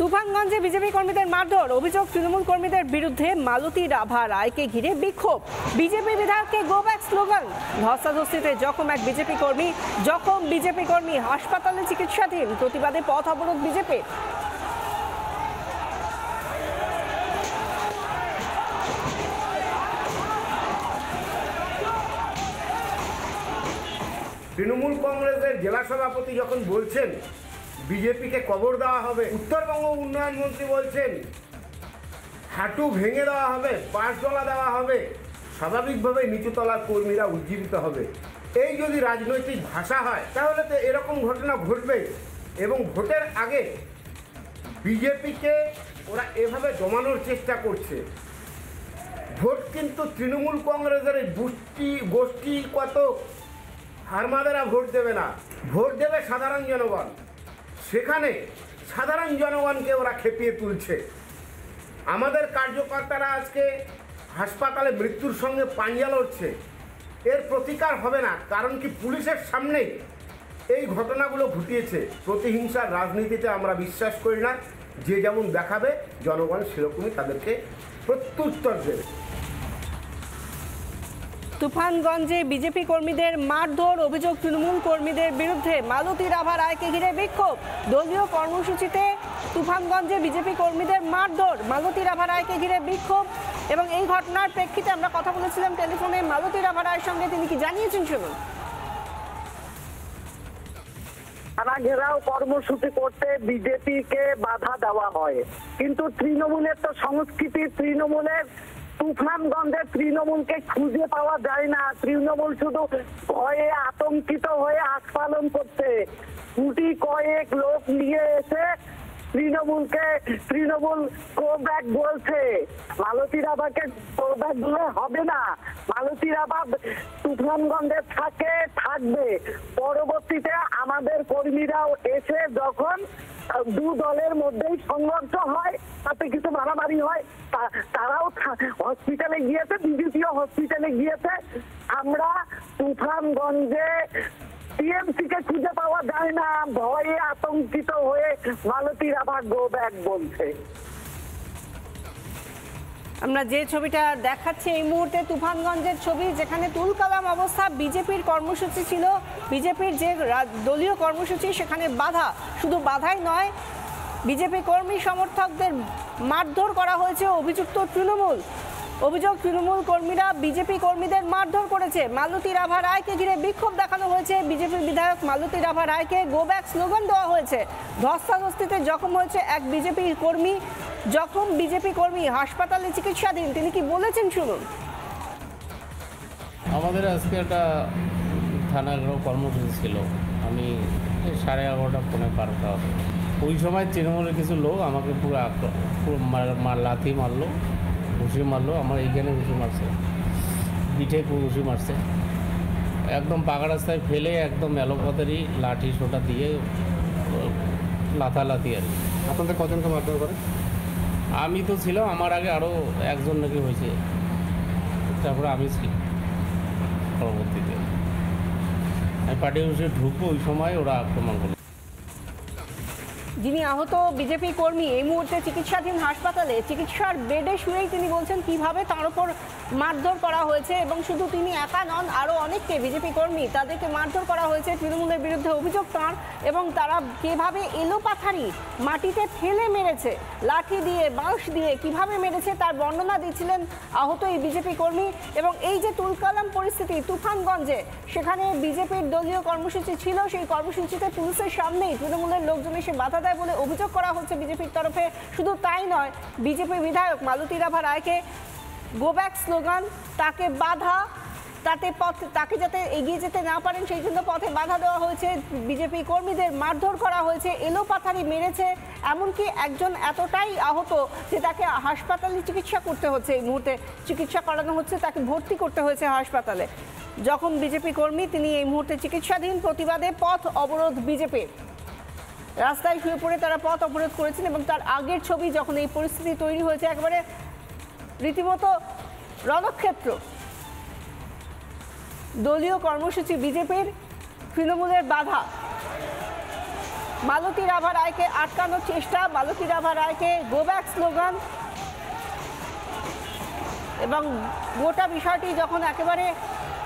তুফানগঞ্জে BJP কর্মীদের মারধর, অভিযোগ তৃণমূল কর্মীদের বিরুদ্ধে। মালতী রাভা রায়কে ঘিরে বিক্ষোভ, বিজেপি বিধায়ককে গো ব্যাক স্লোগান। ধস্তাধস্তিতে জখম এক বিজেপি কর্মী হাসপাতালে চিকিৎসাধীন, প্রতিবাদে পথ অবরোধ বিজেপি। তৃণমূল কংগ্রেসের জেলা সভাপতি যখন বলছেন বিজেপিকে কবর দেওয়া হবে, উত্তরবঙ্গ উন্নয়ন মন্ত্রী বলছেন হাঁটু ভেঙে দেওয়া হবে, পাঁচতলা দেওয়া হবে, স্বাভাবিকভাবে নিচুতলার কর্মীরা উজ্জীবিত হবে। এই যদি রাজনৈতিক ভাষা হয় তাহলে তো এরকম ঘটনা ঘটবে। এবং ভোটের আগে বিজেপিকে ওরা এভাবে জমানোর চেষ্টা করছে। ভোট কিন্তু তৃণমূল কংগ্রেসের গোষ্ঠী কত হারমাদেরা ভোট দেবে না, ভোট দেবে সাধারণ জনগণ। সেখানে সাধারণ জনগণকে ওরা খেপিয়ে তুলছে। আমাদের কার্যকর্তারা আজকে হাসপাতালে মৃত্যুর সঙ্গে পাঞ্জা লড়ছে, এর প্রতিকার হবে না। কারণ কি, পুলিশের সামনেই এই ঘটনাগুলো ঘটিয়েছে। প্রতিহিংসার রাজনীতিতে আমরা বিশ্বাস করি না। যে যেমন দেখাবে জনগণ সেরকমই তাদেরকে প্রত্যুত্তর দেবে। তুফানগঞ্জে বিজেপি কর্মীদের মারধর, অভিযোগ তৃণমূল কর্মীদের বিরুদ্ধে। মালতী রাভা রায়কে ঘিরে বিক্ষোভ, দলীয় কর্মসূচিতে তুফানগঞ্জে বিজেপি কর্মীদের মারধর, মালতী রাভা রায়কে ঘিরে বিক্ষোভ। এবং এই ঘটনার প্রেক্ষিতে আমরা কথা বলেছিলাম টেলিফোনে মালতী রাভা রায়ের সঙ্গে, তিনি কি জানিয়েছেন শুনুন। থানা ঘেরাও কর্মসূচি করতে বিজেপিকে বাধা দেওয়া হয়, কিন্তু তৃণমূলের তো সংস্কৃতি, তৃণমূলের তুফানগঞ্জে তৃণমূলকে খুঁজে পাওয়া যায় না। তৃণমূল শুধু ভয়ে আতঙ্কিত হয়ে আশ পালন করছে। গুটি কয়েক লোক নিয়ে এসে তৃণমূল গো ব্যাক বলছে। মালতী রাভাকে গো ব্যাক বলে হবে না। মালতী রাভা তুফানগঞ্জে থাকবে। পরবর্তীতে আমাদের কর্মীরাও এসে যখন দু দলের মধ্যেই সংঘর্ষ হয়, তাতে কিছু মারামারি হয়, তারাও হসপিটালে গিয়েছে, বিজেপিও হসপিটালে গিয়েছে। আমরা তুফানগঞ্জে টিএমসিকে খুঁজে পাওয়া যায় না, ভয়ে আতঙ্কিত হয়ে মালতী রাভা গো ব্যাক বলছে। আমরা যে ছবিটা দেখাচ্ছি এই মুহূর্তে তুফানগঞ্জের ছবি, যেখানে তুলকালাম অবস্থা। বিজেপির কর্মসূচি ছিল, বিজেপির যে দলীয় কর্মসূচি সেখানে বাধা, শুধু বাধাই নয়, বিজেপি কর্মী সমর্থকদের মারধর করা হয়েছে। অভিযোগ তৃণমূল কর্মীরা বিজেপি কর্মীদের মারধর করেছে। মালতী রাভা রায়কে ঘিরে বিক্ষোভ দেখানো হয়েছে। বিজেপি বিধায়ক মালতী রাভা রায়কে গো ব্যাক স্লোগান দেওয়া হয়েছে। ধস্তাধস্তিতে জখম হয়েছে এক বিজেপি কর্মী হাসপাতালে চিকিৎসাধীন, তিনি কি বলেছেন শুনুন। আমাদের আজকে একটা থানার কর্মসূচি ছিল, আমি 11:30 পৌনে 12টা হবে। ওই সময় তৃণমূলের কিছু লোক আমাকে পুরো লাথি মারলো, ঘুষি মারলো। আমার এইখানে ঘুষি মারছে, পিঠে ঘুষি মারছে, একদম পাকা রাস্তায় ফেলে একদম এলোপাতারি লাঠি সোটা দিয়ে লাথালাথি আর কি। আপনাদের কজনকে মারধর করে? আমি তো ছিলাম, আমার আগে আরও একজন নাকি হয়েছে, তারপরে আমি ছিলাম। পরবর্তীতে আমি পার্টি অফিসে ঢুকবো, ওই সময় ওরা আক্রমণ করলো। যিনি আহত বিজেপি কর্মী এই মুহূর্তে চিকিৎসাধীন হাসপাতালে, চিকিৎসার বেডে শুয়েই তিনি বলছেন কিভাবে তার উপর মারধর করা হয়েছে। এবং শুধু তিনি একা নন, আরও অনেককে বিজেপি কর্মী তাদেরকে মারধর করা হয়েছে। তৃণমূলের বিরুদ্ধে অভিযোগ তাঁর, এবং তারা কিভাবে এলোপাথারি মাটিতে ফেলে মেরেছে, লাঠি দিয়ে, বাঁশ দিয়ে কিভাবে মেরেছে তার বর্ণনা দিচ্ছিলেন আহত এই বিজেপি কর্মী। এবং এই যে তুলকালাম পরিস্থিতি তুফানগঞ্জে, সেখানে বিজেপির দলীয় কর্মসূচি ছিল, সেই কর্মসূচিতে পুলিশের সামনেই তৃণমূলের লোকজন এসে বাধা দেয় বলে অভিযোগ করা হচ্ছে বিজেপির তরফে। শুধু তাই নয়, বিজেপি বিধায়ক মালতী রাভা রায়কে গো ব্যাক স্লোগান, তাকে বাধা, তাকে যাতে এগিয়ে যেতে না পারেন সেই জন্য পথে বাধা দেওয়া হয়েছে। বিজেপি কর্মীদের মারধর করা হয়েছে, এলোপাথারি মেরেছে। এমনকি একজন এতটাই আহত যে তাকে হাসপাতালে চিকিৎসা করতে হচ্ছে, এই মুহূর্তে চিকিৎসা করানো হচ্ছে, তাকে ভর্তি করতে হয়েছে হাসপাতালে। যখন বিজেপি কর্মী, তিনি এই মুহূর্তে চিকিৎসাধীন। প্রতিবাদে পথ অবরোধ বিজেপির, রাস্তায় শুয়ে পড়ে তারা পথ অবরোধ করেছেন। এবং তার আগের ছবি, যখন এই পরিস্থিতি তৈরি হয়েছে, একেবারে রীতিমতো রণক্ষেত্র। দলীয় কর্মসূচি বিজেপির, তৃণমূলের বাধা। মালতী রাভা রায়কে আটকানোর চেষ্টা, মালতী রাভা রায়কে গো ব্যাক স্লোগান, এবং গোটা বিষয়টি যখন একেবারে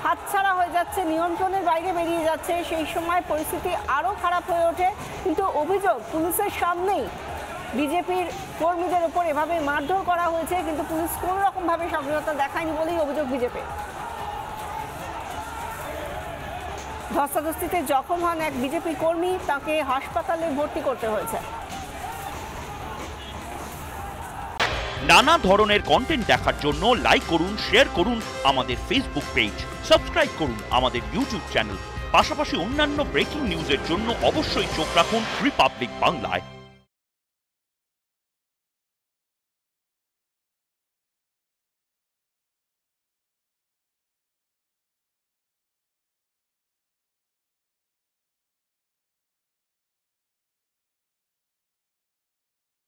হাতছাড়া হয়ে যাচ্ছে, নিয়ন্ত্রণের বাইরে বেরিয়ে যাচ্ছে, সেই সময় পরিস্থিতি আরও খারাপ হয়ে ওঠে। কিন্তু অভিযোগ, পুলিশের সামনেই বিজেপির কর্মীদের ওপর এভাবে মারধর করা হয়েছে, কিন্তু পুলিশ কোনো রকমভাবে সক্রিয়তা দেখায়নি বলেই অভিযোগ বিজেপির। ধস্তাধস্তিতে জখম হন এক বিজেপি কর্মী, তাকে হাসপাতালে ভর্তি করতে হয়েছে। নানা ধরনের কন্টেন্ট দেখার জন্য লাইক করুন, শেয়ার করুন আমাদের ফেসবুক পেজ, সাবস্ক্রাইব করুন আমাদের ইউটিউব চ্যানেল। পাশাপাশি অন্যান্য ব্রেকিং নিউজের জন্য অবশ্যই চোখ রাখুন রিপাবলিক বাংলায়।